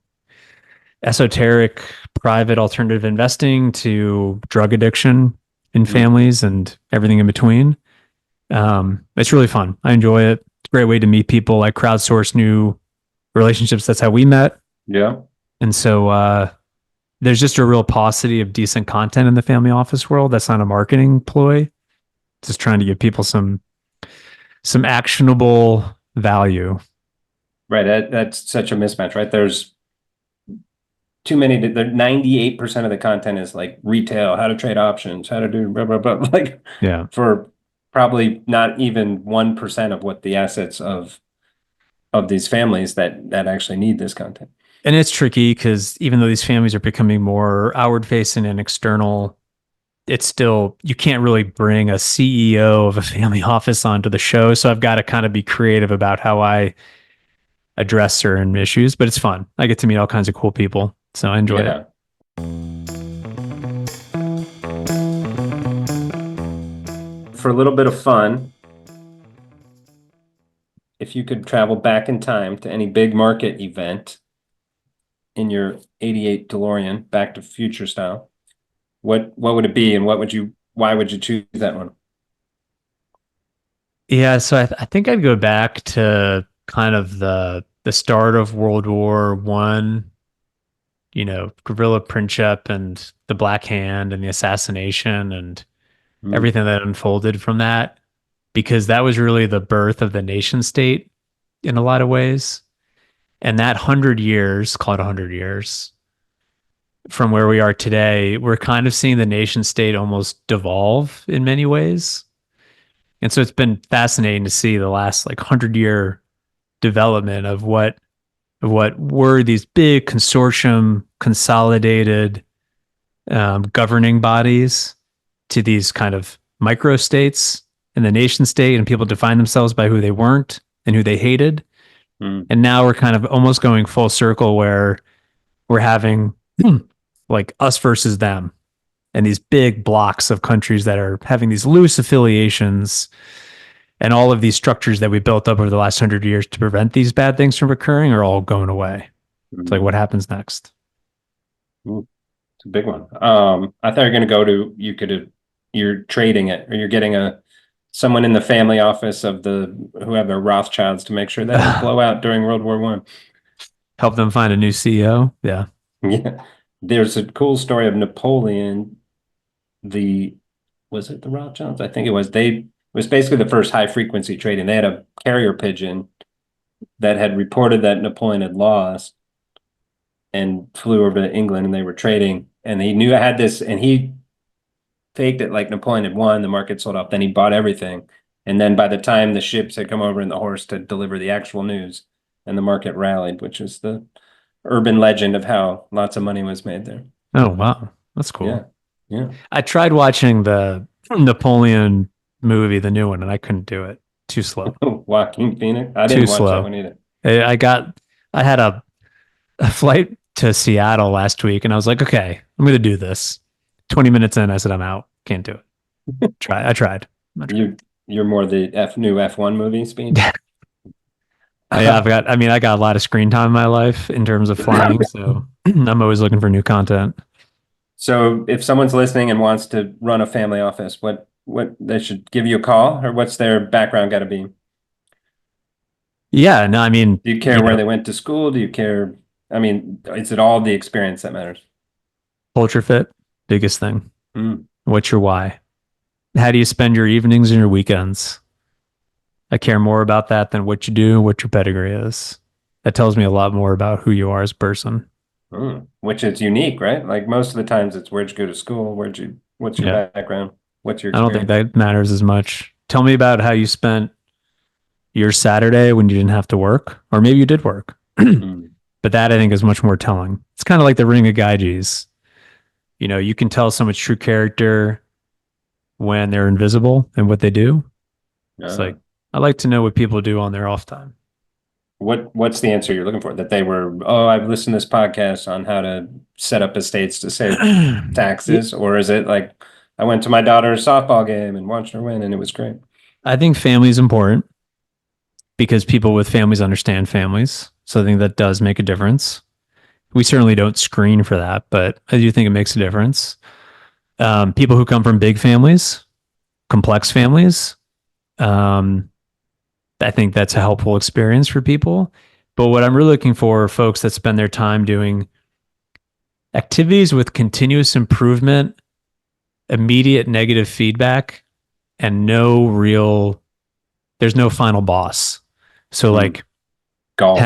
esoteric private alternative investing to drug addiction in families and everything in between. It's really fun. I enjoy it. It's a great way to meet people. I crowdsource new relationships. That's how we met. Yeah. And so there's just a real paucity of decent content in the family office world. That's not a marketing ploy. Just trying to give people some actionable value. Right. That's such a mismatch, right? There's too many. The 98% of the content is like retail, how to trade options, how to do blah, blah, blah. Like Yeah. for probably not even 1% of what the assets of these families that actually need this content. And it's tricky because even though these families are becoming more outward facing and external, it's still, you can't really bring a CEO of a family office onto the show. So I've got to kind of be creative about how I address certain issues, but it's fun. I get to meet all kinds of cool people. So I enjoy it. For a little bit of fun, if you could travel back in time to any big market event in your 88 DeLorean, Back to Future style, what would it be and why would you choose that one? Yeah. So I think I'd go back to kind of the start of World War One, guerrilla Princip and the Black Hand and the assassination and everything that unfolded from that, because that was really the birth of the nation state in a lot of ways. And that 100 years, call it 100 years from where we are today, we're kind of seeing the nation state almost devolve in many ways. And so it's been fascinating to see the last like 100 year development of what were these big consortium consolidated governing bodies to these kind of micro states and the nation state, and people define themselves by who they weren't and who they hated. Mm. And now we're kind of almost going full circle where we're having like us versus them and these big blocks of countries that are having these loose affiliations, and all of these structures that we built up over the last 100 years to prevent these bad things from occurring are all going away. It's like, what happens next? Ooh, it's a big one. I thought you were going to go to, you're trading it, or you're getting someone in the family office of whoever Rothschilds to make sure that didn't blow out during World War One. Help them find a new CEO. Yeah. Yeah. There's a cool story of Napoleon. Was it the Rothschilds? I think it was. It was basically the first high frequency trading. They had a carrier pigeon that had reported that Napoleon had lost and flew over to England, and they were trading, and he knew I had this, and he faked it like Napoleon had won, the market sold off, then he bought everything. And then by the time the ships had come over and the horse to deliver the actual news, and the market rallied, which is the urban legend of how lots of money was made there. Oh, wow. That's cool. Yeah. Yeah. I tried watching the Napoleon movie, the new one, and I couldn't do it. Too slow. Joaquin Phoenix. I didn't Too watch slow. that one either. I had a flight to Seattle last week, and I was like, okay, I'm going to do this. 20 minutes in, I said, I'm out. Can't do it. I tried. You're more the new F1 movie speed. I got a lot of screen time in my life in terms of flying, so I'm always looking for new content. So if someone's listening and wants to run a family office, what they should give you a call, or what's their background got to be? Yeah, no, I mean, do you care where they went to school? Do you care? I mean, is it all the experience that matters? Culture fit, biggest thing. Mm. What's your why? How do you spend your evenings and your weekends? I care more about that than what you do, what your pedigree is. That tells me a lot more about who you are as a person. Which is unique, right? Like most of the times it's where'd you go to school? What's your background? What's your experience? I don't think that matters as much. Tell me about how you spent your Saturday when you didn't have to work, or maybe you did work. But that I think is much more telling. It's kind of like the ring of Gyges. You know, you can tell someone's true character when they're invisible and what they do. It's like, I like to know what people do on their off time. What's the answer you're looking for? That they were, I've listened to this podcast on how to set up estates to save taxes, or is it like, I went to my daughter's softball game and watched her win and it was great? I think family is important because people with families understand families. So I think that does make a difference. We certainly don't screen for that, but I do think it makes a difference. People who come from big families, complex families, I think that's a helpful experience for people. But what I'm really looking for are folks that spend their time doing activities with continuous improvement, immediate negative feedback, and there's no final boss. So like golf,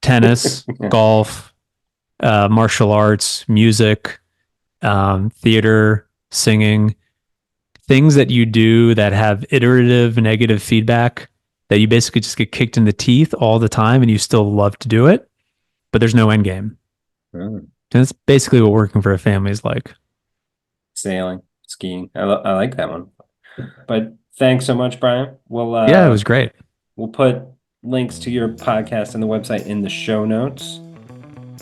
tennis, golf, martial arts, music, theater, singing, things that you do that have iterative negative feedback that you basically just get kicked in the teeth all the time and you still love to do it, but there's no end game. And that's basically what working for a family is like. Sailing, skiing. I like that one. But thanks so much, Brian. Yeah, it was great. We'll put links to your podcast and the website in the show notes,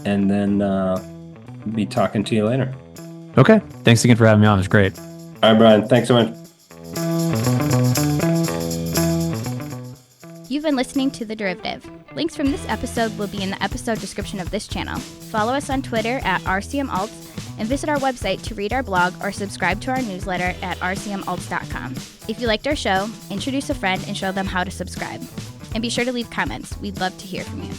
and then be talking to you later. Okay. Thanks again for having me on. It was great. All right, Brian. Thanks so much. You've been listening to The Derivative. Links from this episode will be in the episode description of this channel. Follow us on Twitter at RCMAlts and visit our website to read our blog or subscribe to our newsletter at rcmalts.com. If you liked our show, introduce a friend and show them how to subscribe. And be sure to leave comments. We'd love to hear from you.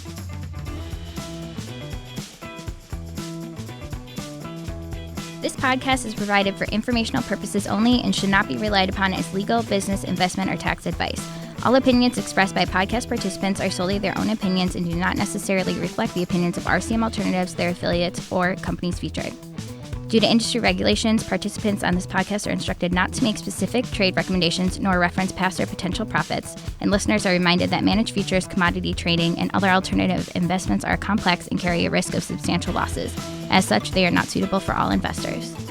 This podcast is provided for informational purposes only and should not be relied upon as legal, business, investment, or tax advice. All opinions expressed by podcast participants are solely their own opinions and do not necessarily reflect the opinions of RCM Alternatives, their affiliates, or companies featured. Due to industry regulations, participants on this podcast are instructed not to make specific trade recommendations nor reference past or potential profits, and listeners are reminded that managed futures, commodity trading, and other alternative investments are complex and carry a risk of substantial losses. As such, they are not suitable for all investors.